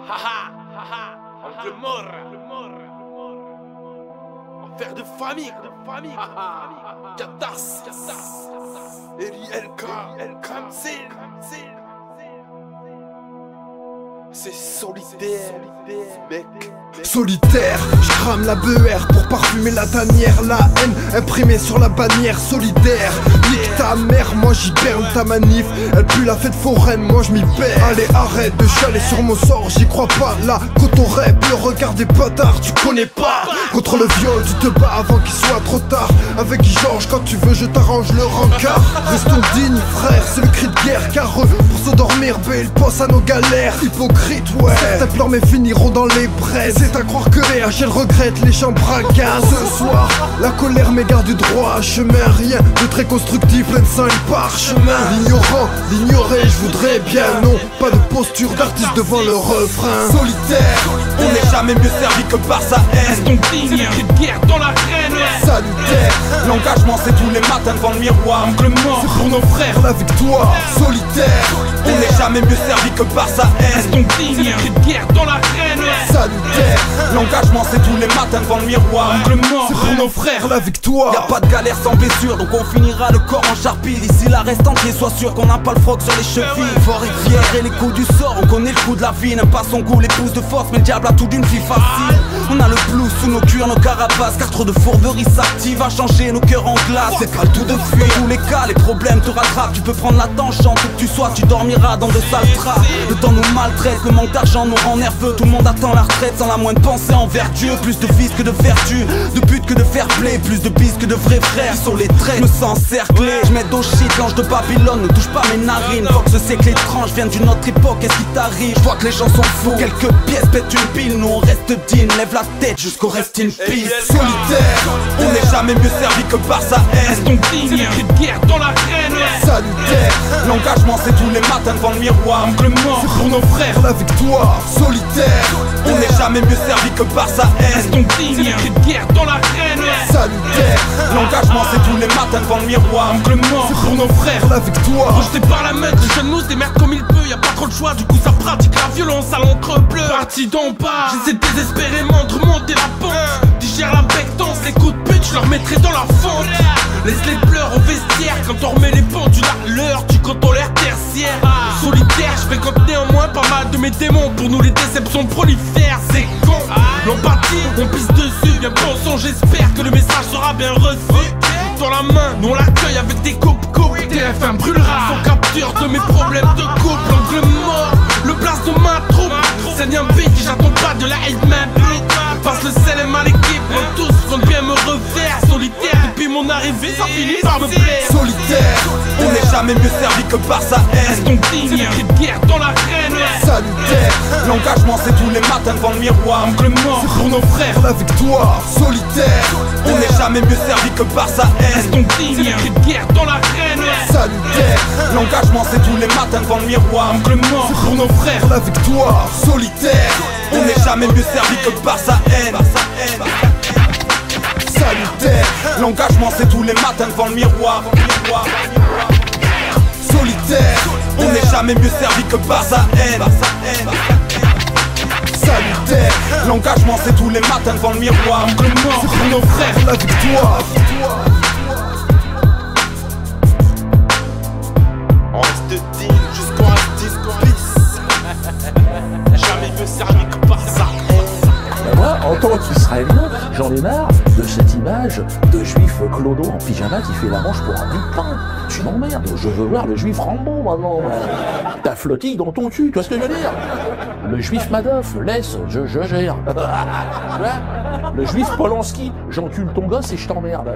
Angle mort. Affaire de famille. Catharsis. LK. C'est solitaire, mec. Solitaire, je crame la BER pour parfumer la tanière. La haine imprimée sur la bannière solidaire. Nique ta mère, moi j'y berne ta manif. Elle pue la fête foraine, moi je m'y perds. Allez arrête de chialer sur mon sort, j'y crois pas. Là, quand on rêve, le regard des bâtards, tu connais pas. Contre le viol, tu te bats avant qu'il soit trop tard. Avec Georges, quand tu veux, je t'arrange le rencard. Restons dignes, frère, c'est le cri de guerre. Car eux, pour se dormir, ils pensent à nos galères. Hypocrite, ouais. Certains pleurent mais finiront dans les braises. C'est à croire que VHL regrette les chambres à gaz. Ce soir, la colère m'égare du droit à chemin. Rien de très constructif, plein de sang et parchemin. L'ignorant, l'ignorer, je voudrais bien. Non, pas de posture d'artiste devant le refrain. Solitaire, on n'est jamais mieux servi que par sa haine. Restons dignes, cri de guerre dans l'arène. Salutaire, l'engagement c'est tous les matins devant le miroir. Angle mort, c'est pour nos frères. la victoire. Solitaire, on n'est jamais mieux servi que par sa haine. Restons dignes, cri de guerre dans l'arène. Salutaire, l'engagement c'est tous les matins devant le miroir. Angle mort, c'est pour nos frères. La victoire. Y'a pas de galère sans blessure, donc on finira le corps en charpie. D'ici la reste entier, sois sûr qu'on n'a pas le froc sur les chevilles. Fort et fier et les coups du sort, on connaît le coup de la vie. N'aime pas son goût, les pouces de force, mais le diable a tout d'une fille facile. On a le blues sous nos cuirs, nos carapaces, car trop de fourberies s'activent à changer nos cœurs en glace. C'est pas le tout de fuir, dans tous les cas, les problèmes te rattrapent. Tu peux prendre la tangente, où que tu sois, tu dormiras dans de sales trappes. Le temps nous maltraite, le manque d'argent nous rend nerveux. Tout le monde attend la retraite sans la moindre pensée envers Dieu. Plus de vices que de vertu, de but que de fair play. Plus de bis que de vrais frères, sur les traits, je me sens encerclé. Je mets d'eau shit, l'ange de Babylone, ne touche pas mes narines. Fox c'est que l'étrange vient d'une autre époque, qu'est-ce qui t'arrive? Je vois que les gens sont fous, quelques pièces pètent une pile. Nous on reste digne, lève la tête jusqu'au rest in peace. Solitaire, on n'est jamais mieux servi que par sa haine. Restons dignes, cri de guerre dans l'arène. salutaire. L'engagement c'est tous les matins devant le miroir. Angle mort, c'est pour nos frères. La victoire. Solitaire, on n'est jamais mieux servi que par sa haine. Restons dignes, cri de guerre dans l'arène. Salutaire. L'engagement c'est tous les matins devant le miroir. Angle mort, c'est pour nos frères. La victoire. Rejeté par la meute, les jeunes nous se démerdent comme il peut. Y'a pas trop de choix, du coup ça pratique la violence à l'encre bleue. Parti d'en bas, j'essaie désespérément de remonter la pente. Digère la bectance, les coups de pute, je leur mettrai dans la fente. Laisse les pleurs au vestiaire, quand on remet les pendules à l'heure, tu comptes en l'air tertiaire. Solitaire, je fréquente néanmoins pas mal de mes démons. Pour nous les déceptions prolifèrent, c'est con. L'empathie, on pisse dessus, bien pensant, j'espère que le message sera bien reçu. Dans la main, nous on l'accueille avec des coupes. TF1 brûlera sans capture de mes problèmes de couple. Angle mort, le place de ma troupe. C'est un beat, j'attends pas de la hate ma beat. Passe le CLM à l'équipe, tous comptent bien me refaire. Solitaire, depuis mon arrivée, ça finit par me plaire. Solitaire, on n'est jamais mieux servi que par sa haine. Restons dignes, cri de guerre dans l'arène. salutaire. L'engagement c'est tous les matins devant le miroir. Angle mort, c'est pour nos frères. La victoire. Solitaire, on n'est jamais mieux servi que par sa haine. Restons dignes, cri de guerre dans l'arène. salutaire. L'engagement c'est tous les matins devant le miroir. Angle mort, c'est pour nos frères. La victoire. Solitaire, on n'est jamais mieux servi que par sa haine. salutaire. L'engagement c'est tous les matins devant le miroir. Solitaire, On n'est jamais mieux servi que par sa haine. salutaire. L'engagement c'est tous les matins devant le miroir. Angle mort, c'est pour nos frères. La victoire. On reste digne jusqu'au reste bis. Jamais mieux servi que par ça. Moi, en tant qu'Israélien, j'en ai marre de cette image de juif clodo en pyjama qui fait la manche pour un bout de pain. Tu m'emmerdes, je veux voir le juif Rambo maintenant. Ta flottille dans ton cul, tu vois ce que je veux dire? Le juif Madoff, laisse, je gère. Tu vois? Le juif Polanski, j'encule ton gosse et je t'emmerde.